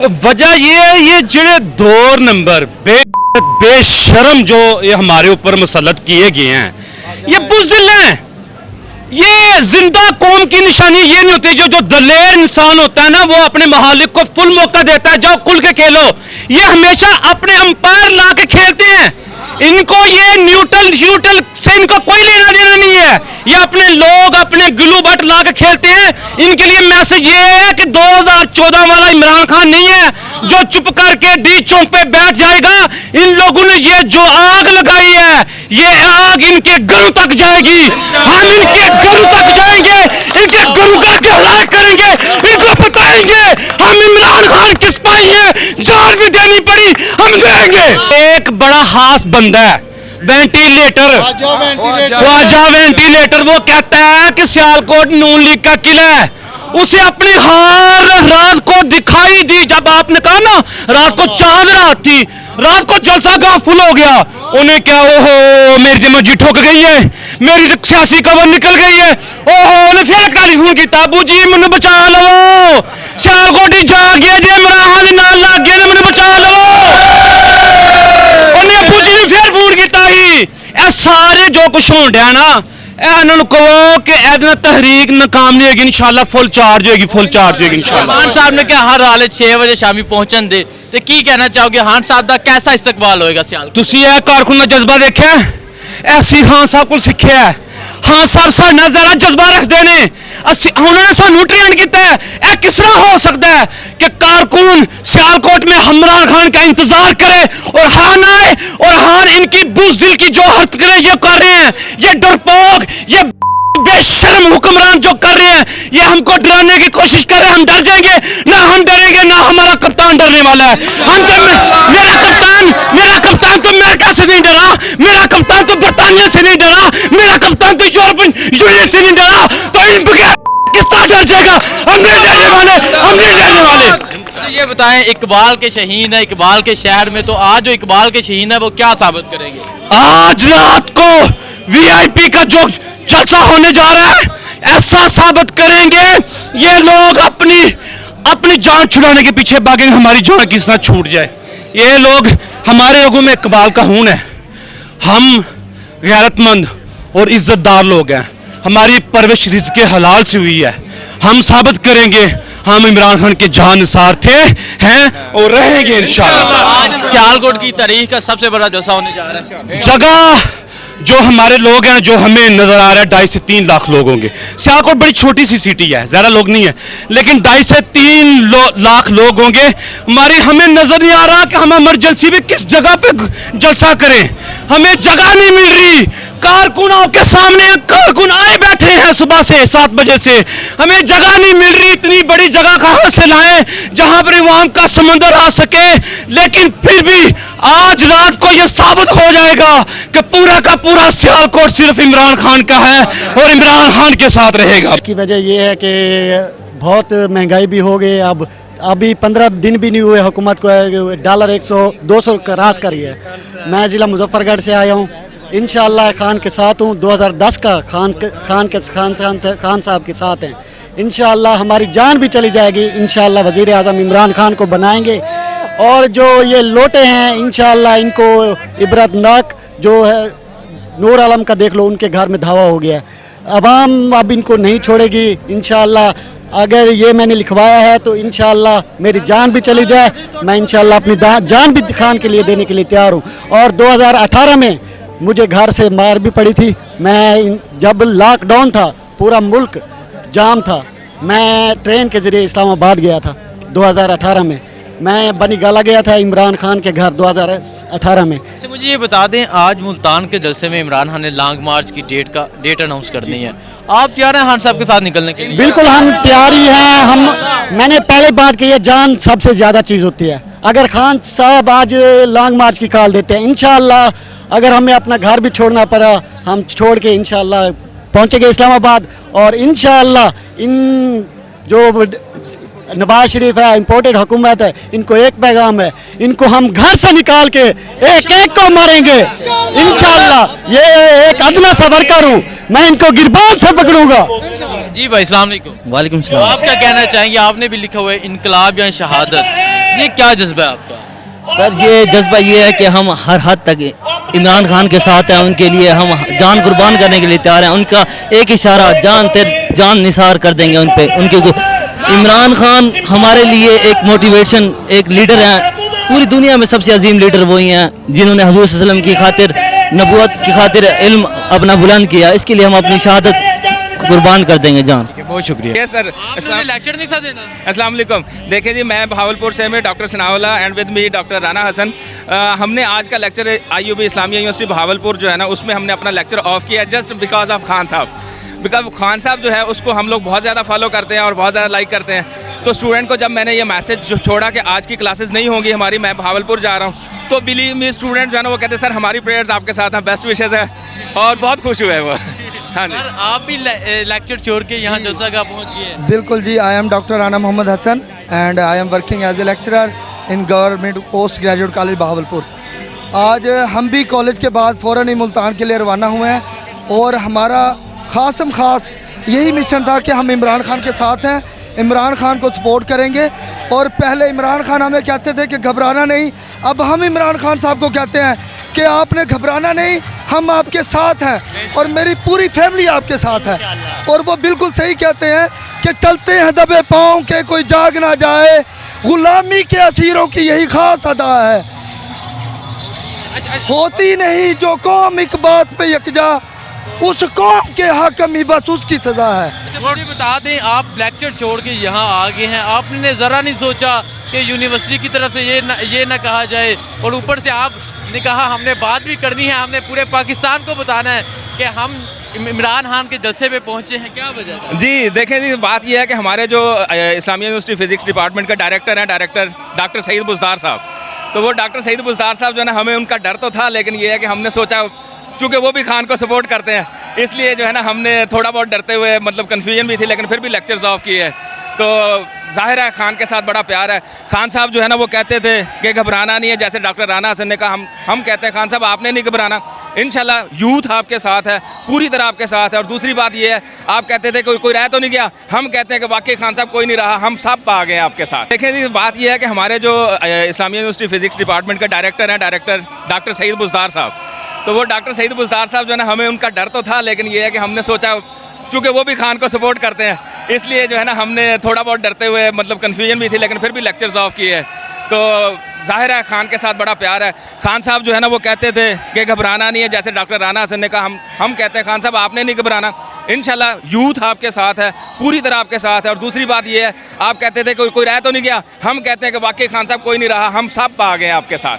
वजह ये ਜਿਹੜੇ दो नंबर बेशरम जो ये हमारे ऊपर मुसल्लत किए गए हैं, ये बुज़दिल हैं। ये जिंदा कौम की निशानी ये नहीं होती। जो दलेर इंसान होता है ना, वो अपने महालिक को फुल मौका देता है, जाओ खुल के खेलो। ये हमेशा अपने अंपायर ला के खेलते हैं। इनको ये न्यूट्रल से इनको कोई लेना देना नहीं है। ये अपने लोग अपने ग्लू बट ला के खेलते हैं। इनके लिए मैसेज ये है कि 2014 वाला इमरान खान नहीं है जो चुप करके डी चौक पे बैठ जाएगा। इन लोगों ने ये जो आग लगाई है, ये आग इनके घरों तक जाएगी। हम इनके घरों तक जाएंगे, इनके घरों का गहराई करेंगे, इनको बताएंगे हम इमरान खान किस पाएंगे। जान भी देनी पड़ी हम देंगे। एक बड़ा खास बंदा है, वेंटिलेटर, ख्वाजा वेंटिलेटर। वो कहता है कि सियालकोट नून लीग का किला है। उसे अपनी हार रात को दिखाई दी। जब आपने कहा ना रात को चांद रात थी, रात को जलसा गांव फुल हो गया। उन्हें क्या, ओहो मेरी मस्जिद ठुक गई है, मेरी सियासी कबर निकल गई है। ओहो उन्हें फिर टेलीफोन किया, अबू जी मैंने बचा लो, सियालकोट जा गया जे इमरान नाल लग गया, मैंने बचा लो। उन्हें अबू जी ने फिर फोन किया ही। ए सारे जो कुछ होने डया ना, इन्होंने कहो कि एदना तहरीक नाकाम नहीं होगी, इंशाल्लाह फुल चार्ज होगी, फुल चार्ज होगी इंशाल्लाह। खान साहब ने क्या हर हाल 6 वजे शामी पहुंचन दे ते की कहना चाहोगे, खान साहब दा कैसा इस्तकबाल होएगा सियालकोट? तुसी ए कारकुन दा जज्बा देखिया, ऐसी खान साहब को सिक्खिया है। खान साहब साडा जरा जज्बा रखते ने, उन्होंने सानू ट्रेन किया है। ए किस तरह हो सकता है कि कारकुन सियालकोट में इमरान खान का इंतजार करे और हान आए और हान इनकी बुज़दिल की जो हरकतें ये कर रहे हैं, ये डरपोक, ये बेशर्म हुक्मरान जो कर रहे हैं, ये हमको डराने की कोशिश कर रहे हैं। हम डर जाएंगे ना, हम डरेंगे ना, हमारा कप्तान डरने वाला है। हम तो मेरा कप्तान तो अमेरिका से नहीं डरा, मेरा कप्तान तो बरतानिया से नहीं डरा, मेरा कप्तान तो यूरोपियन यूनियन से नहीं डरा। तो इन बगैर किस तरह डर जाएगा? हम नहीं डरने वाले, हम नहीं डरने वाले। ये बताएं, इकबाल के शहीन है, इकबाल के शहर में, तो आज जो इकबाल के शहीन है वो क्या साबित करेंगे? आज रात को वीआईपी का जो जलसा होने जा रहा है, ऐसा साबित करेंगे ये लोग अपनी जान छुड़ाने के पीछे भागेंगे, हमारी जान किस तरह छूट जाए। ये लोग, हमारे लोगों में इकबाल का खून है। हम गैरतमंद और इज्जतदार लोग हैं, हमारी परवरिश रिज़्क़े हलाल से हुई है। हम साबित करेंगे हम इमरान खान के जानसार थे, हैं और रहेंगे इंशाअल्लाह। सियालकोट की तारीख का सबसे बड़ा जलसा होने जा रहा है। जगह जो हमारे लोग हैं, जो हमें नजर आ रहा है 2.5 से 3 लाख लोग होंगे। सियालकोट बड़ी छोटी सी सिटी है, ज्यादा लोग नहीं है, लेकिन 2.5 से 3 लाख लोग होंगे। हमें नजर नहीं आ रहा कि हम इमरजेंसी में किस जगह पे जलसा करें। हमें जगह नहीं मिल रही। कारकुन आपके सामने कारकुन आए बैठे हैं सुबह से 7 बजे से, हमें जगह नहीं मिल रही। इतनी बड़ी जगह कहां से लाएं जहां पर इवाम का समंदर आ सके। लेकिन फिर भी आज रात को यह साबित हो जाएगा कि पूरा का पूरा सियालकोट सिर्फ इमरान खान का है और इमरान खान के साथ रहेगा। इसकी वजह यह है कि बहुत महंगाई भी हो गई। अब अभी 15 दिन भी नहीं हुए हुकूमत को, डॉलर 100-200 क्रॉस करी है। मैं ज़िला मुजफ्फरगढ़ से आया हूँ, इंशाअल्लाह खान के साथ हूँ। 2010 का खान साहब के साथ हैं। इंशाअल्लाह हमारी जान भी चली जाएगी, इंशाअल्लाह वज़ीर आज़म इमरान खान को बनाएंगे। और जो ये लोटे हैं, इंशाअल्लाह इनको इबरतनाक जो है, नूर आलम का देख लो, उनके घर में धावा हो गया। अवाम अब इनको नहीं छोड़ेगी इंशाअल्लाह। अगर ये मैंने लिखवाया है तो इंशाअल्लाह मेरी जान भी चली जाए, मैं इंशाअल्लाह अपनी जान भी खान के लिए देने के लिए तैयार हूँ। और 2018 में मुझे घर से मार भी पड़ी थी। मैं जब लॉकडाउन था, पूरा मुल्क जाम था, मैं ट्रेन के ज़रिए इस्लामाबाद गया था 2018 में। मैं बनी गाला गया था इमरान खान के घर 2018 में। अच्छा मुझे ये बता दें, आज मुल्तान के जलसे में इमरान खान ने लॉन्ग मार्च की डेट अनाउंस करनी है। आप तैयार हैं खान साहब के साथ निकलने के लिए? बिल्कुल हम तैयारी हैं। मैंने पहले बात की है, जान सबसे ज़्यादा चीज़ होती है। अगर खान साहब आज लॉन्ग मार्च की कॉल देते हैं, इंशाअल्लाह अगर हमें अपना घर भी छोड़ना पड़ा, हम छोड़ के इंशाअल्लाह पहुँचेंगे इस्लामाबाद। और इंशाअल्लाह इन जो नवाज शरीफ है, इम्पोर्टेड हुकूमत है, इनको एक पैगाम है, इनको हम घर से निकाल के एक एक को मारेंगे इंशाअल्लाह। ये एक अदना सा वर्कर हूँ, मैं इनको गिरबान से पकड़ूंगा। जी भाई, अस्सलाम वालेकुम। वालेकुम सलाम। आप क्या कहना चाहेंगे? आपने भी लिखा हुआ है इनकलाब या शहादत, ये क्या जज्बा है आपका? सर ये जज्बा ये है कि हम हर हद तक इमरान खान के साथ हैं, उनके लिए हम जान कुर्बान करने के लिए तैयार हैं। उनका एक इशारा जान निसार कर देंगे उन पे उनके को। इमरान खान हमारे लिए एक मोटिवेशन, एक लीडर हैं। पूरी दुनिया में सबसे अजीम लीडर वही हैं जिन्होंने हुजूर सल्लल्लाहु अलैहि वसल्लम की खातिर, नबूवत की खातिर इल्म अपना बुलंद किया। इसके लिए हम अपनी शहादत कुर्बान कर देंगे जान। बहुत शुक्रिया। Yes sir. आपने लेक्चर नहीं था देना? अस्सलाम वालेकुम। देखिए जी, मैं भावलपुर से में doctor Sanaullah and with me doctor Rana Hasan. हमने आज का lecture IUB Islamia university Bahawalpur जो है ना, उसमें हमने अपना लेक्चर ऑफ किया जस्ट बिकॉज ऑफ खान साहब। बिकॉज खान साहब जो है उसको हम लोग बहुत ज़्यादा फॉलो करते हैं और बहुत ज़्यादा लाइक करते हैं। तो स्टूडेंट को जब मैंने ये मैसेज छोड़ा कि आज की क्लासेस नहीं होंगी हमारी, मैं भावलपुर जा रहा हूँ, तो बिलीव मी स्टूडेंट जो है ना वो कहते हैं सर हमारी प्रेयर्स आपके साथ हैं, बेस्ट विशेज़ है, और बहुत खुश हुए वो। हाँ जी। सर आप भी लेक्चर छोड़ के यहाँ जलसा का पहुँच गए? बिल्कुल जी, I am doctor Rana Mohammad Hasan and I am working as a lecturer in government post graduate college Bahawalpur. आज हम भी कॉलेज के बाद फ़ौरन ही मुल्तान के लिए रवाना हुए हैं और हमारा ख़ासम ख़ास यही मिशन था कि हम इमरान खान के साथ हैं, इमरान खान को सपोर्ट करेंगे। और पहले इमरान खान हमें कहते थे कि घबराना नहीं, अब हम इमरान खान साहब को कहते हैं कि आपने घबराना नहीं, हम आपके साथ हैं और मेरी पूरी फैमिली आपके साथ है। और वो बिल्कुल सही कहते हैं कि चलते हैं दबे पाँव के कोई जाग ना जाए, गुलामी के असीरों की यही खास अदा है। होती नहीं जो कौम एक बात पे यकजा, उस कौम के हाकमी बस उसकी सज़ा है। मुझे बता दें, आप लेक्चर छोड़ के यहाँ आ गए हैं, आपने ज़रा नहीं सोचा कि यूनिवर्सिटी की तरफ से ये ना कहा जाए, और ऊपर से आपने कहा हमने बात भी करनी है, हमने पूरे पाकिस्तान को बताना है कि हम इमरान खान के जलसे पे पहुँचे हैं, क्या वजह है? जी देखें जी, बात यह है कि हमारे जो इस्लामिया यूनिवर्सिटी फिजिक्स डिपार्टमेंट का डायरेक्टर हैं, डायरेक्टर डॉक्टर सईद बुज़दार साहब, तो वो डॉक्टर सईद बुज़दार साहब जो है ना, हमें उनका डर तो था, लेकिन ये है कि हमने सोचा चूँकि वो भी खान को सपोर्ट करते हैं, इसलिए जो है ना हमने थोड़ा बहुत डरते हुए, मतलब कन्फ्यूजन भी थी, लेकिन फिर भी लेक्चर्स ऑफ किए। तो जाहिर है खान के साथ बड़ा प्यार है। खान साहब जो है ना वो कहते थे कि घबराना नहीं है, जैसे डॉक्टर राना हसन ने कहा, हम कहते हैं खान साहब आपने नहीं घबराना, इंशाल्लाह यूथ आपके साथ है, पूरी तरह आपके साथ है। और दूसरी बात ये है, आप कहते थे कोई रह तो नहीं गया, हम कहते हैं कि वाकई खान साहब कोई नहीं रहा, हम सब आ गए आपके साथ। देखें जी, बात यह है कि हमारे जो इस्लामिया यूनिवर्सिटी फिजिक्स डिपार्टमेंट का डायरेक्टर हैं, डायरेक्टर डॉक्टर सईद बुज़दार साहब, तो वो डॉक्टर सईद बुज़दार साहब जो है ना, हमें उनका डर तो था, लेकिन ये है कि हमने सोचा चूँकि वो भी खान को सपोर्ट करते हैं, इसलिए जो है ना हमने थोड़ा बहुत डरते हुए, मतलब कन्फ्यूजन भी थी, लेकिन फिर भी लेक्चर्स ऑफ किए। तो जाहिर है खान के साथ बड़ा प्यार है। खान साहब जो है ना वो कहते थे कि घबराना नहीं है, जैसे डॉक्टर राना हसन ने कहा, हम कहते हैं खान साहब आपने नहीं घबराना, इंशाल्लाह यूथ आपके साथ है, पूरी तरह आपके साथ है। और दूसरी बात ये है, आप कहते थे कोई रह तो नहीं गया, हम कहते हैं कि वाकई खान साहब कोई नहीं रहा, हम सब आ गए आपके साथ।